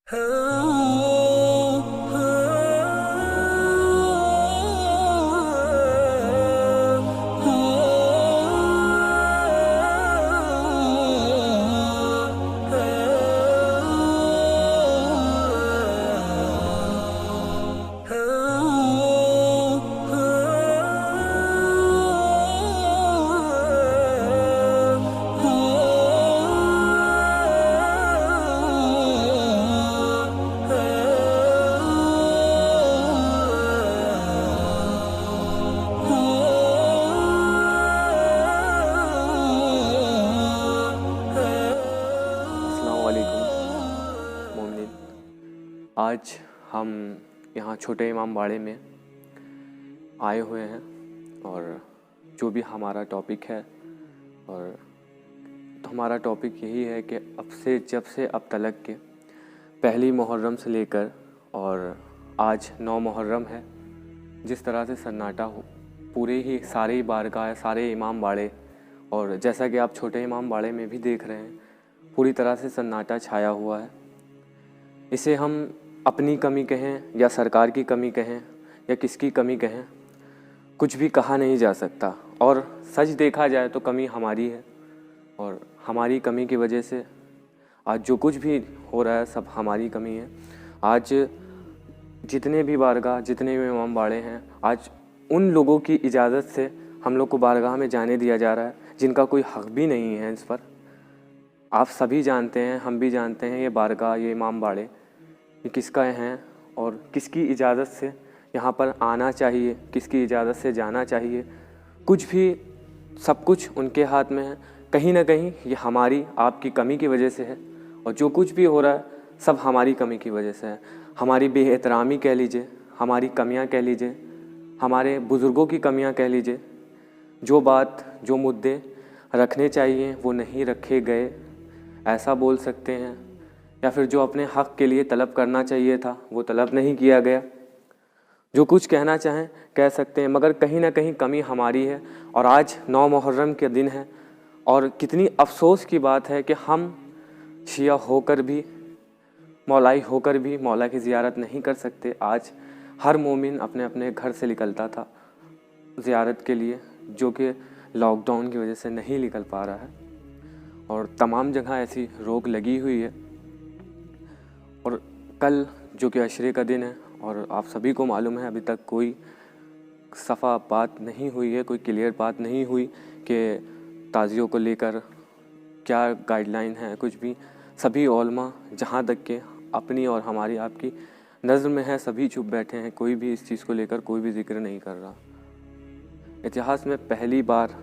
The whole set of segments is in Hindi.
आज हम यहाँ छोटे इमाम बाड़े में आए हुए हैं और जो भी हमारा टॉपिक है और तो हमारा टॉपिक यही है कि जब से अब तलक के पहली मुहर्रम से लेकर और आज 9 मुहर्रम है, जिस तरह से सन्नाटा हो पूरे ही सारे बारगाह सारे इमाम बाड़े और जैसा कि आप छोटे इमाम बाड़े में भी देख रहे हैं पूरी तरह से सन्नाटा छाया हुआ है। इसे हम अपनी कमी कहें या सरकार की कमी कहें या किसकी कमी कहें, कुछ भी कहा नहीं जा सकता और सच देखा जाए तो कमी हमारी है और हमारी कमी की वजह से आज जो कुछ भी हो रहा है सब हमारी कमी है। आज जितने भी बारगाह जितने भी इमाम बाड़े हैं, आज उन लोगों की इजाज़त से हम लोग को बारगाह में जाने दिया जा रहा है जिनका कोई हक़ भी नहीं है इस पर। आप सभी जानते हैं, हम भी जानते हैं, ये बारगाह ये इमाम बाड़े ये किसका हैं और किसकी इजाज़त से यहाँ पर आना चाहिए, किसकी इजाज़त से जाना चाहिए, कुछ भी सब कुछ उनके हाथ में है। कहीं ना कहीं ये हमारी आपकी कमी की वजह से है और जो कुछ भी हो रहा है सब हमारी कमी की वजह से है। हमारी बेएहतरामी कह लीजिए, हमारी कमियाँ कह लीजिए, हमारे बुज़ुर्गों की कमियाँ कह लीजिए। जो बात जो मुद्दे रखने चाहिए वो नहीं रखे गए, ऐसा बोल सकते हैं, या फिर जो अपने हक़ के लिए तलब करना चाहिए था वो तलब नहीं किया गया। जो कुछ कहना चाहें कह सकते हैं, मगर कहीं ना कहीं कमी हमारी है। और आज 9 मुहर्रम के दिन है और कितनी अफसोस की बात है कि हम शिया होकर भी, मौलाई होकर भी मौला की ज़ियारत नहीं कर सकते। आज हर मोमिन अपने अपने घर से निकलता था ज़ियारत के लिए, जो कि लॉकडाउन की वजह से नहीं निकल पा रहा है और तमाम जगह ऐसी रोक लगी हुई है। और कल जो कि अशरे का दिन है और आप सभी को मालूम है अभी तक कोई सफ़ा बात नहीं हुई है, कोई क्लियर बात नहीं हुई कि ताज़ियों को लेकर क्या गाइडलाइन है, कुछ भी। सभी उलमा जहाँ तक के अपनी और हमारी आपकी नज़र में है सभी चुप बैठे हैं, कोई भी इस चीज़ को लेकर कोई भी जिक्र नहीं कर रहा। इतिहास में पहली बार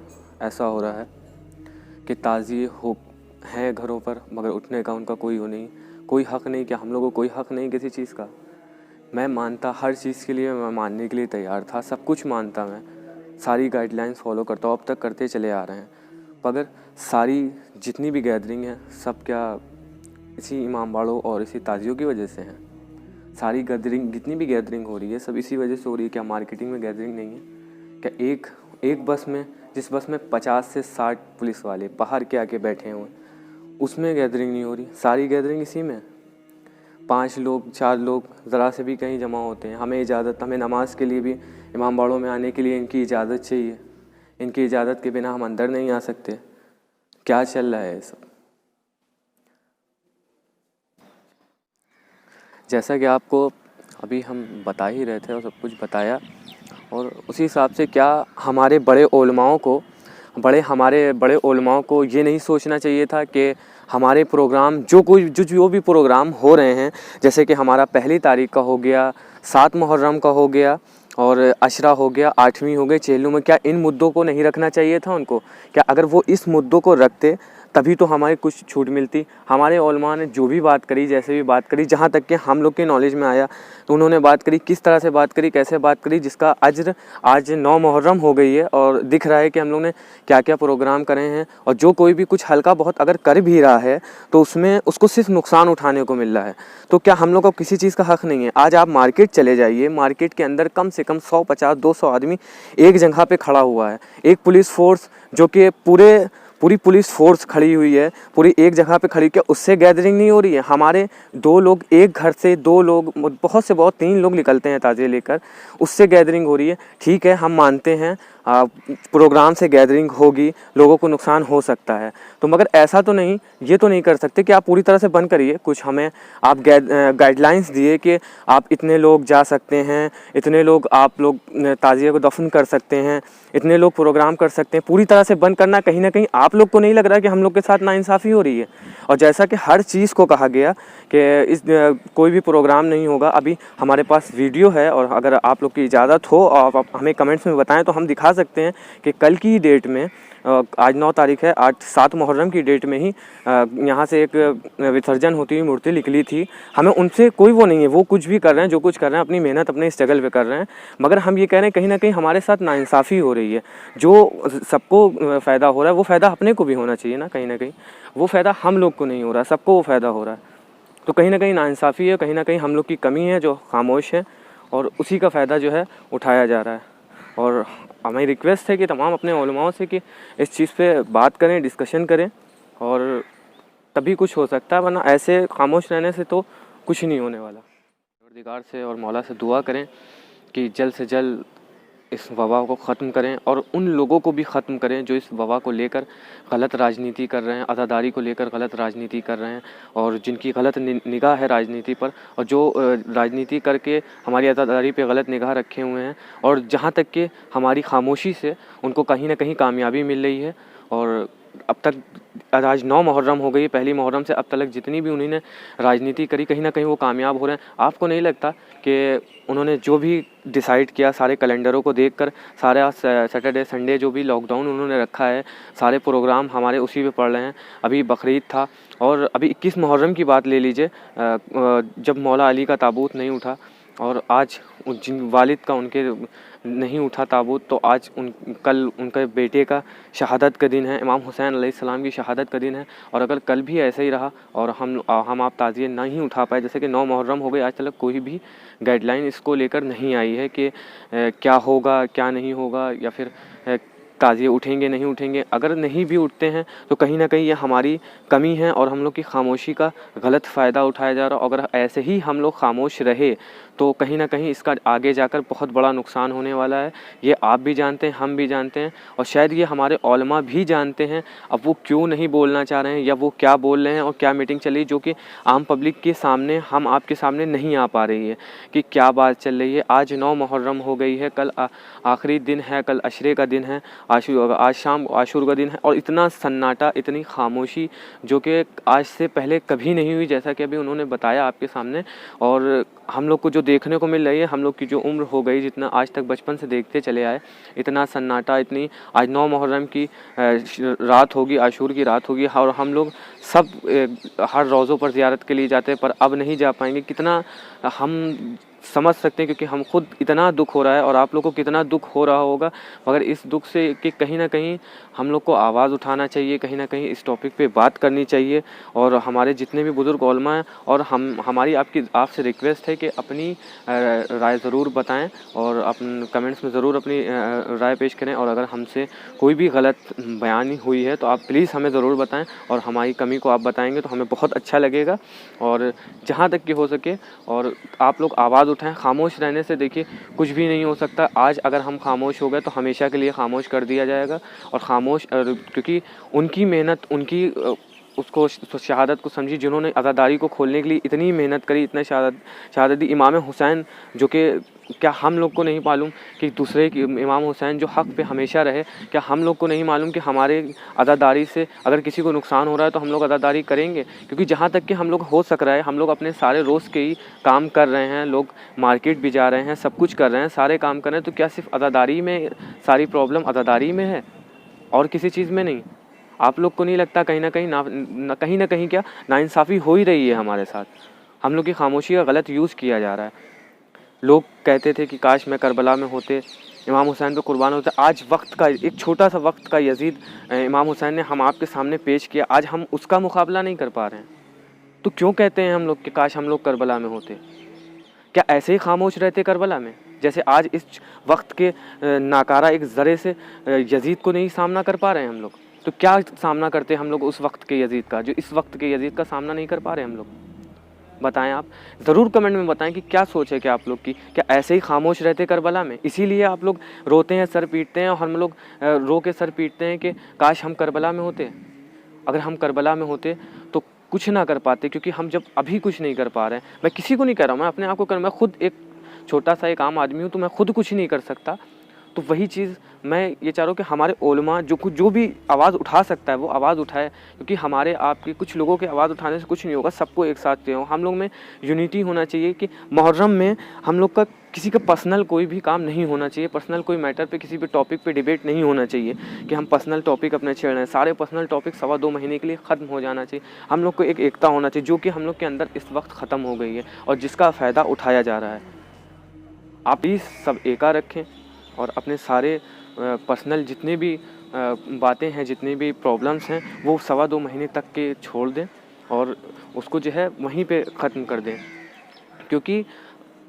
ऐसा हो रहा है कि ताज़िए हो हैं घरों पर मगर उठने का उनका कोई हो नहीं, कोई हक़ नहीं। क्या हम लोगों को कोई हक़ नहीं किसी चीज़ का? मैं मानता हर चीज़ के लिए, मैं मानने के लिए तैयार था, सब कुछ मानता, मैं सारी गाइडलाइंस फॉलो करता हूँ, अब तक करते चले आ रहे हैं। मगर सारी जितनी भी गैदरिंग है सब क्या इसी इमाम बाड़ों और इसी ताज़ियों की वजह से हैं? सारी गैदरिंग जितनी भी गैदरिंग हो रही है सब इसी वजह से हो रही है। क्या मार्केटिंग में गैदरिंग नहीं है? क्या एक बस में, जिस बस में 50 से 60 पुलिस वाले बाहर के आके बैठे हुए उसमें गैदरिंग नहीं हो रही? सारी गैदरिंग इसी में 5 लोग 4 लोग ज़रा से भी कहीं जमा होते हैं। हमें इजाज़त, हमें नमाज के लिए भी इमाम बाड़ों में आने के लिए इनकी इजाज़त चाहिए, इनकी इजाज़त के बिना हम अंदर नहीं आ सकते। क्या चल रहा है ये सब? जैसा कि आपको अभी हम बता ही रहे थे और सब कुछ बताया, और उसी हिसाब से क्या हमारे हमारे बड़े उलमाओं को ये नहीं सोचना चाहिए था कि हमारे प्रोग्राम जो भी प्रोग्राम हो रहे हैं, जैसे कि हमारा 1 तारीख का हो गया, 7 मुहर्रम का हो गया और अशरा हो गया, 8वीं हो गई चेलू में, क्या इन मुद्दों को नहीं रखना चाहिए था उनको? क्या अगर वो इस मुद्दों को रखते तभी तो हमारी कुछ छूट मिलती। हमारे उलमा ने जो भी बात करी, जैसे भी बात करी, जहाँ तक कि हम लोग के नॉलेज में आया तो उन्होंने बात करी, किस तरह से बात करी, कैसे बात करी, जिसका अज्र आज 9 मुहर्रम हो गई है और दिख रहा है कि हम लोग ने क्या क्या प्रोग्राम करे हैं। और जो कोई भी कुछ हल्का बहुत अगर कर भी रहा है तो उसमें उसको सिर्फ नुकसान उठाने को मिल रहा है। तो क्या हम लोग को किसी चीज़ का हक़ नहीं है? आज आप मार्केट चले जाइए, मार्केट के अंदर कम से कम 150-200 आदमी एक जगह पे खड़ा हुआ है। एक पुलिस फोर्स जो कि पूरी पुलिस फोर्स खड़ी हुई है, पूरी एक जगह पे खड़ी, क्या उससे गैदरिंग नहीं हो रही है? हमारे 2 लोग एक घर से 2 लोग, बहुत से बहुत 3 लोग निकलते हैं ताज़िए लेकर, उससे गैदरिंग हो रही है। ठीक है, हम मानते हैं प्रोग्राम से गैदरिंग होगी, लोगों को नुकसान हो सकता है, तो मगर ऐसा तो नहीं, ये तो नहीं कर सकते कि आप पूरी तरह से बंद करिए। कुछ हमें आप गाइडलाइंस दिए कि आप इतने लोग जा सकते हैं, इतने लोग आप लोग ताज़िए को दफन कर सकते हैं, इतने लोग प्रोग्राम कर सकते हैं। पूरी तरह से बंद करना, कहीं ना कहीं आप लोग को नहीं लग रहा कि हम लोग के साथ नाइंसाफ़ी हो रही है? और जैसा कि हर चीज़ को कहा गया कि इस कोई भी प्रोग्राम नहीं होगा, अभी हमारे पास वीडियो है, और अगर आप लोग की इजाज़त हो और आप हमें कमेंट्स में बताएं तो हम दिखा सकते हैं कि कल की डेट में, आज 9 तारीख है, आज 7 मुहर्रम की डेट में ही यहाँ से एक विसर्जन होती हुई मूर्ति निकली थी। हमें उनसे कोई वो नहीं है, वो कुछ भी कर रहे हैं, जो कुछ कर रहे हैं अपनी मेहनत अपने स्ट्रगल पे कर रहे हैं, मगर हम ये कह रहे हैं कहीं ना कहीं हमारे साथ नाइंसाफ़ी हो रही है। जो सबको फ़ायदा हो रहा है वो फ़ायदा अपने को भी होना चाहिए ना कहीं वो फ़ायदा हम लोग को नहीं हो रहा, सबको वो फ़ायदा हो रहा है। तो कहीं ना कहीं नाइंसाफ़ी है, कहीं ना कहीं हम लोग की कमी है जो खामोश है, और उसी का फ़ायदा जो है उठाया जा रहा है। और हमारी रिक्वेस्ट है कि तमाम अपने उलमाओं से कि इस चीज़ पे बात करें, डिस्कशन करें, और तभी कुछ हो सकता है, वरना ऐसे खामोश रहने से तो कुछ नहीं होने वाला। परवरदिगार से और मौला से दुआ करें कि जल्द से जल्द इस वबा को ख़त्म करें, और उन लोगों को भी ख़त्म करें जो इस वबा को लेकर गलत राजनीति कर रहे हैं, अज़ादारी को लेकर गलत राजनीति कर रहे हैं, और जिनकी गलत निगाह है राजनीति पर, और जो राजनीति करके हमारी अज़ादारी पे गलत निगाह रखे हुए हैं, और जहाँ तक कि हमारी खामोशी से उनको कहीं ना कहीं कामयाबी मिल रही है। और अब तक आज 9 मुहर्रम हो गई, पहली मुहर्रम से अब तक जितनी भी उन्होंने राजनीति करी, कहीं ना कहीं वो कामयाब हो रहे हैं। आपको नहीं लगता कि उन्होंने जो भी डिसाइड किया, सारे कैलेंडरों को देखकर, सारे सैटरडे संडे जो भी लॉकडाउन उन्होंने रखा है, सारे प्रोग्राम हमारे उसी पे पड़ रहे हैं। अभी बकरीद था, और अभी 21 मुहर्रम की बात ले लीजिए, जब मौला अली का ताबूत नहीं उठा, और आज जिन वालिद का उनके नहीं उठा ताबूत, तो आज कल उनके बेटे का शहादत का दिन है, इमाम हुसैन अलैहिस्सलाम की शहादत का दिन है। और अगर कल भी ऐसे ही रहा और हम आप ताज़िए नहीं उठा पाए, जैसे कि 9 मुहर्रम हो गए, आज तक कोई भी गाइडलाइन इसको लेकर नहीं आई है कि क्या होगा क्या नहीं होगा, या फिर ताज़िए उठेंगे नहीं उठेंगे। अगर नहीं भी उठते हैं तो कहीं ना कहीं ये हमारी कमी है, और हम लोग की खामोशी का गलत फ़ायदा उठाया जा रहा है। अगर ऐसे ही हम लोग खामोश रहे तो कहीं ना कहीं इसका आगे जाकर बहुत बड़ा नुकसान होने वाला है। ये आप भी जानते हैं, हम भी जानते हैं, और शायद ये हमारे उलमा भी जानते हैं। अब वो क्यों नहीं बोलना चाह रहे हैं, या वो क्या बोल रहे हैं और क्या मीटिंग चल रही है जो कि आम पब्लिक के सामने, हम आपके सामने नहीं आ पा रही है कि क्या बात चल रही है। आज 9 मुहर्रम हो गई है, कल आखिरी दिन है, कल अशरे का दिन है, आज शाम आशूर का दिन है, और इतना सन्नाटा, इतनी खामोशी जो कि आज से पहले कभी नहीं हुई, जैसा कि अभी उन्होंने बताया आपके सामने। और हम लोग को जो देखने को मिल रही है, हम लोग की जो उम्र हो गई, जितना आज तक बचपन से देखते चले आए, इतना सन्नाटा, इतनी आज 9 मुहर्रम की रात होगी, आशूर की रात होगी, और हम लोग सब हर रोज़ों पर ज़ियारत के लिए जाते हैं, पर अब नहीं जा पाएंगे। कितना हम समझ सकते हैं, क्योंकि हम खुद इतना दुख हो रहा है, और आप लोग को कितना दुख हो रहा होगा। मगर इस दुख से कि कहीं ना कहीं हम लोग को आवाज़ उठाना चाहिए, कहीं ना कहीं इस टॉपिक पे बात करनी चाहिए। और हमारे जितने भी बुज़ुर्ग उलमा हैं, और हमारी आपसे रिक्वेस्ट है कि अपनी राय ज़रूर बताएं, और अपन कमेंट्स में ज़रूर अपनी राय पेश करें। और अगर हमसे कोई भी गलत बयानी हुई है तो आप प्लीज़ हमें ज़रूर बताएं, और हमारी कमी को आप बताएंगे तो हमें बहुत अच्छा लगेगा। और जहाँ तक कि हो सके, और आप लोग आवाज़ उठाएं। खामोश रहने से देखिए कुछ भी नहीं हो सकता। आज अगर हम खामोश हो गए तो हमेशा के लिए खामोश कर दिया जाएगा। और खामोश, क्योंकि उनकी मेहनत, उनकी उसको शहादत को समझी, जिन्होंने अज़ादारी को खोलने के लिए इतनी मेहनत करी, इतना शहादत दी। इमाम हुसैन, जो कि क्या हम लोग को नहीं मालूम कि दूसरे की इमाम हुसैन जो हक़ पे हमेशा रहे, क्या हम लोग को नहीं मालूम कि हमारे अज़ादारी से अगर किसी को नुकसान हो रहा है तो हम लोग अज़ादारी करेंगे? क्योंकि जहाँ तक कि हम लोग हो सक रहा है, हम लोग अपने सारे रोज़ के ही काम कर रहे हैं, लोग मार्केट भी जा रहे हैं, सब कुछ कर रहे हैं, सारे काम कर रहे हैं, तो क्या सिर्फ अज़ादारी में सारी प्रॉब्लम अज़ादारी में है और किसी चीज़ में नहीं? आप लोग को नहीं लगता कहीं ना कहीं क्या नाइंसाफ़ी हो ही रही है हमारे साथ? हम लोग की खामोशी का गलत यूज़ किया जा रहा है। लोग कहते थे कि काश मैं करबला में होते, इमाम हुसैन पे कुर्बान होते। आज वक्त का एक छोटा सा वक्त का यजीद इमाम हुसैन ने हम आपके सामने पेश किया, आज हम उसका मुकाबला नहीं कर पा रहे हैं। तो क्यों कहते हैं हम लोग कि काश हम लोग करबला में होते? क्या ऐसे ही खामोश रहते करबला में, जैसे आज इस वक्त के नाकारा एक ज़रे से यजीद को नहीं सामना कर पा रहे हैं हम लोग? तो क्या सामना करते हम लोग उस वक्त के यजीद का, जो इस वक्त के यजीद का सामना नहीं कर पा रहे हम लोग? बताएं आप, ज़रूर कमेंट में बताएं कि क्या सोच है क्या आप लोग की, क्या ऐसे ही खामोश रहते करबला में? इसीलिए आप लोग रोते हैं, सर पीटते हैं, और हम लोग रो के सर पीटते हैं कि काश हम करबला में होते। अगर हम करबला में होते तो कुछ ना कर पाते, क्योंकि हम जब अभी कुछ नहीं कर पा रहे हैं, मैं किसी को नहीं कह रहा हूँ, मैं अपने आप को कर, मैं खुद एक छोटा सा एक आम आदमी हूँ, तो मैं खुद कुछ नहीं कर सकता। तो वही चीज़ मैं ये चाह रहा हूँ कि हमारे उलमा जो भी आवाज़ उठा सकता है वो आवाज़ उठाए, क्योंकि हमारे आपके कुछ लोगों के आवाज़ उठाने से कुछ नहीं होगा, सबको एक साथ चाहिए। हम लोग में यूनिटी होना चाहिए कि मुहर्रम में हम लोग का किसी का पर्सनल कोई भी काम नहीं होना चाहिए, पर्सनल कोई मैटर पे किसी भी टॉपिक पे डिबेट नहीं होना चाहिए कि हम पर्सनल टॉपिक अपने छेड़ रहे हैं। सारे पर्सनल टॉपिक 1.25 महीने के लिए ख़त्म हो जाना चाहिए। हम लोग को एक एकता होना चाहिए जो कि हम लोग के अंदर इस वक्त ख़त्म हो गई है और जिसका फ़ायदा उठाया जा रहा है। आप प्लीज़ सब एका रखें और अपने सारे पर्सनल जितने भी बातें हैं, जितनी भी प्रॉब्लम्स हैं, वो 1.25 महीने तक के छोड़ दें और उसको जो है वहीं पे ख़त्म कर दें, क्योंकि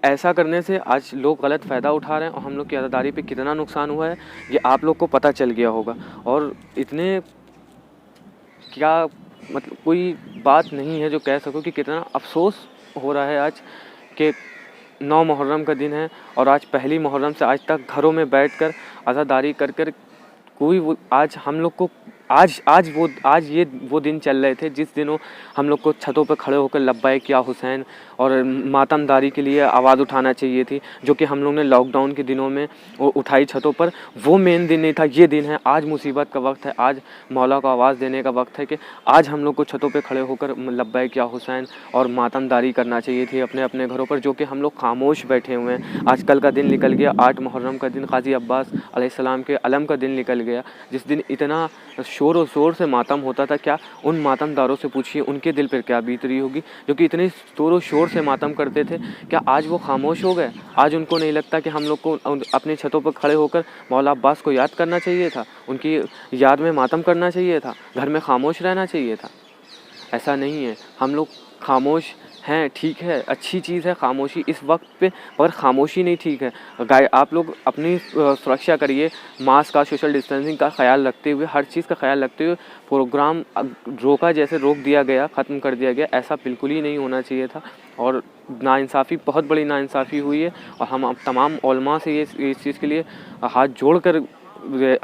ऐसा करने से आज लोग गलत फ़ायदा उठा रहे हैं और हम लोग की आज़ादारी पे कितना नुकसान हुआ है ये आप लोग को पता चल गया होगा। और इतने क्या मतलब कोई बात नहीं है जो कह सको कि कितना अफसोस हो रहा है आज कि 9 मुहर्रम का दिन है और आज पहली मुहर्रम से आज तक घरों में बैठकर आज़ादारी कर कर कोई वो आज हम लोग को आज ये वो दिन चल रहे थे जिस दिनों हम लोग को छतों पर खड़े होकर लब्बैक या हुसैन और मातमदारी के लिए आवाज़ उठाना चाहिए थी, जो कि हम लोग ने लॉकडाउन के दिनों में वो उठाई छतों पर। वो मेन दिन नहीं था, ये दिन है। आज मुसीबत का वक्त है, आज मौला को आवाज़ देने का वक्त है कि आज हम लोग को छतों पे खड़े होकर लब्बैक या हुसैन और मातमदारी करना चाहिए थी अपने अपने घरों पर, जो कि हम लोग खामोश बैठे हुए हैं। आजकल का दिन निकल गया, 8 मुहर्रम का दिन, क़ाज़ी अब्बास अलैहिस्सलाम के अलम का दिन निकल गया, जिस दिन इतना शोर और शोर से मातम होता था। क्या उन मातमदारों से पूछिए उनके दिल पर क्या बीत रही होगी जो कि इतने शोर और शोर से मातम करते थे। क्या आज वो खामोश हो गए? आज उनको नहीं लगता कि हम लोग को अपनी छतों पर खड़े होकर मौला अब्बास को याद करना चाहिए था, उनकी याद में मातम करना चाहिए था, घर में खामोश रहना चाहिए था? ऐसा नहीं है। हम लोग खामोश हैं, ठीक है, अच्छी चीज़ है खामोशी इस वक्त पे, मगर खामोशी नहीं ठीक है। आप लोग अपनी सुरक्षा करिए, मास्क का, सोशल डिस्टेंसिंग का ख्याल रखते हुए, हर चीज़ का ख्याल रखते हुए। प्रोग्राम रोका जैसे रोक दिया गया, ख़त्म कर दिया गया, ऐसा बिल्कुल ही नहीं होना चाहिए था। और नाइंसाफ़ी, बहुत बड़ी नाइंसाफ़ी हुई है और हम तमाम उलमा से इस चीज़ के लिए हाथ जोड़ कर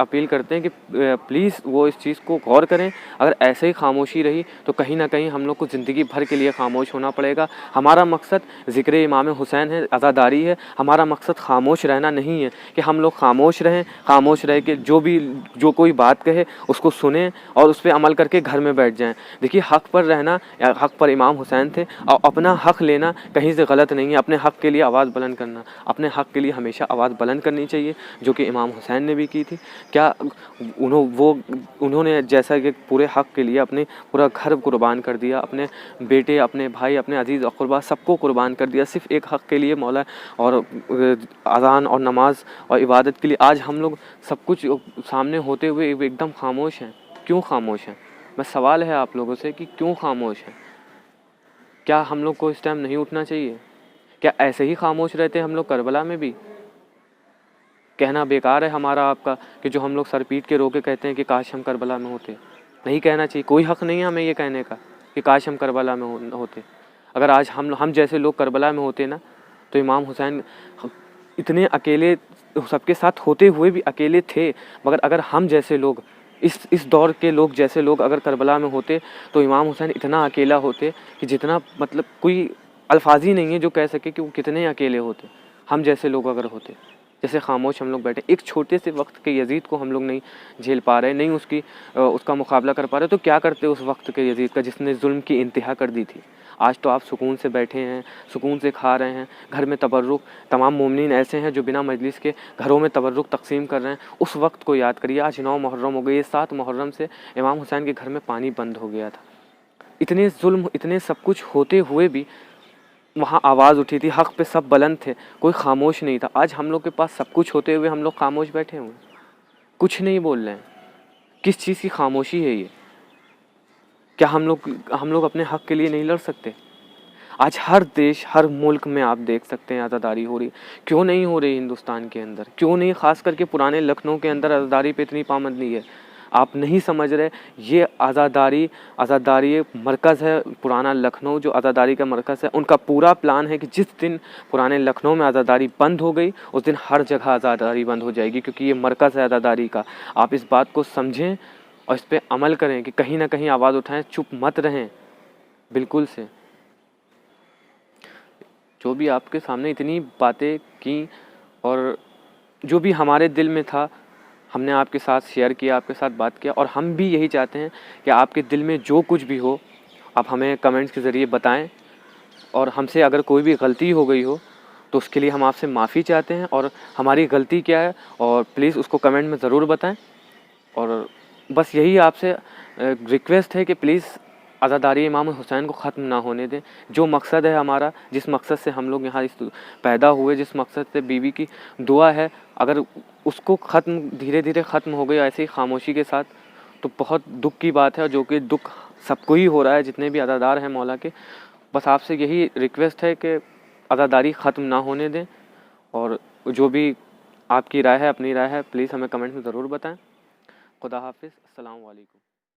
अपील करते हैं कि प्लीज़ वो इस चीज़ को गौर करें। अगर ऐसे ही खामोशी रही तो कहीं ना कहीं हम लोग को ज़िंदगी भर के लिए खामोश होना पड़ेगा। हमारा मकसद ज़िक्र इमाम हुसैन है, आज़ादारी है। हमारा मकसद खामोश रहना नहीं है कि हम लोग खामोश रहें, खामोश रह के जो कोई बात कहे उसको सुने और उस पर अमल करके घर में बैठ जाएं। देखिए, हक़ पर रहना, हक़ पर इमाम हुसैन थे और अपना हक़ लेना कहीं से गलत नहीं है। अपने हक़ के लिए आवाज़ बुलंद करना, अपने हक़ के लिए हमेशा आवाज़ बुलंद करनी चाहिए, जो कि इमाम हुसैन ने भी की थी। क्या उन्होंने जैसा कि पूरे हक़ के लिए अपने पूरा घर कुर्बान कर दिया, अपने बेटे, अपने भाई, अपने अजीज़ अक़रबा सबको कुर्बान कर दिया सिर्फ़ एक हक़ के लिए, मौला और अज़ान और नमाज और इबादत के लिए। आज हम लोग सब कुछ सामने होते हुए एकदम खामोश हैं। क्यों खामोश हैं? मैं सवाल है आप लोगों से कि क्यों खामोश हैं? क्या हम लोग को इस टाइम नहीं उठना चाहिए? क्या ऐसे ही खामोश रहते हम लोग करबला में भी? कहना बेकार है हमारा आपका कि जो हम लोग सर पीट के रो के कहते हैं कि काश हम करबला में होते। नहीं कहना चाहिए, कोई हक़ नहीं है हमें ये कहने का कि काश हम करबला में होते। अगर आज हम जैसे लोग करबला में होते ना, तो इमाम हुसैन इतने अकेले, सबके साथ होते हुए भी अकेले थे, मगर अगर हम जैसे लोग, इस दौर के लोग जैसे लोग अगर करबला में होते तो इमाम हुसैन इतना अकेला होते कि जितना मतलब कोई अल्फाज ही नहीं है जो कह सके कि वो कितने अकेले होते। हम जैसे लोग अगर होते, जैसे खामोश हम लोग बैठे, एक छोटे से वक्त के यजीद को हम लोग नहीं झेल पा रहे, नहीं उसका मुकाबला कर पा रहे, तो क्या करते उस वक्त के यजीद का जिसने जुल्म की इंतहा कर दी थी। आज तो आप सुकून से बैठे हैं, सुकून से खा रहे हैं, घर में तबर्रुक, तमाम मोमिनीन ऐसे हैं जो बिना मजलिस के घरों में तबर्रुक तकसीम कर रहे हैं। उस वक्त को याद करिए। आज 9 मुहर्रम हो गई, 7 मुहर्रम से इमाम हुसैन के घर में पानी बंद हो गया था। इतने जुल्म, इतने सब कुछ होते हुए भी वहाँ आवाज़ उठी थी, हक़ पे सब बुलंद थे, कोई खामोश नहीं था। आज हम लोग के पास सब कुछ होते हुए हम लोग खामोश बैठे हुए, कुछ नहीं बोल रहे हैं। किस चीज़ की खामोशी है ये? क्या हम लोग अपने हक़ के लिए नहीं लड़ सकते? आज हर देश, हर मुल्क में आप देख सकते हैं आज़ादारी हो रही। क्यों नहीं हो रही हिंदुस्तान के अंदर? क्यों नहीं? ख़ास करके पुराने लखनऊ के अंदर आज़ादारी पे इतनी पाबंदी है। आप नहीं समझ रहे। ये आज़ादारी मरकज़ है पुराना लखनऊ, जो आज़ादारी का मरकज़ है। उनका पूरा प्लान है कि जिस दिन पुराने लखनऊ में आज़ादारी बंद हो गई उस दिन हर जगह आज़ादारी बंद हो जाएगी, क्योंकि ये मरकज़ है आज़ादारी का। आप इस बात को समझें और इस पर अमल करें कि कहीं ना कहीं आवाज़ उठाएं, चुप मत रहें बिल्कुल से। जो भी आपके सामने इतनी बातें की और जो भी हमारे दिल में था हमने आपके साथ शेयर किया, आपके साथ बात किया। और हम भी यही चाहते हैं कि आपके दिल में जो कुछ भी हो आप हमें कमेंट्स के ज़रिए बताएं, और हमसे अगर कोई भी गलती हो गई हो तो उसके लिए हम आपसे माफ़ी चाहते हैं, और हमारी गलती क्या है और प्लीज़ उसको कमेंट में ज़रूर बताएं। और बस यही आपसे रिक्वेस्ट है कि प्लीज़ आज़ादारी इमाम हुसैन को ख़त्म ना होने दें। जो मकसद है हमारा, जिस मकसद से हम लोग यहाँ इस पैदा हुए, जिस मकसद से बीवी की दुआ है, अगर उसको ख़त्म धीरे धीरे ख़त्म हो गई ऐसे ही खामोशी के साथ, तो बहुत दुख की बात है, और जो कि दुख सबको ही हो रहा है जितने भी अज़ादार हैं मौला के। बस आपसे यही रिक्वेस्ट है कि आज़ादारी ख़त्म ना होने दें, और जो भी आपकी राय है, अपनी राय है, प्लीज़ हमें कमेंट में ज़रूर बताएं। खुदा हाफिज़, अस्सलाम वालेकुम।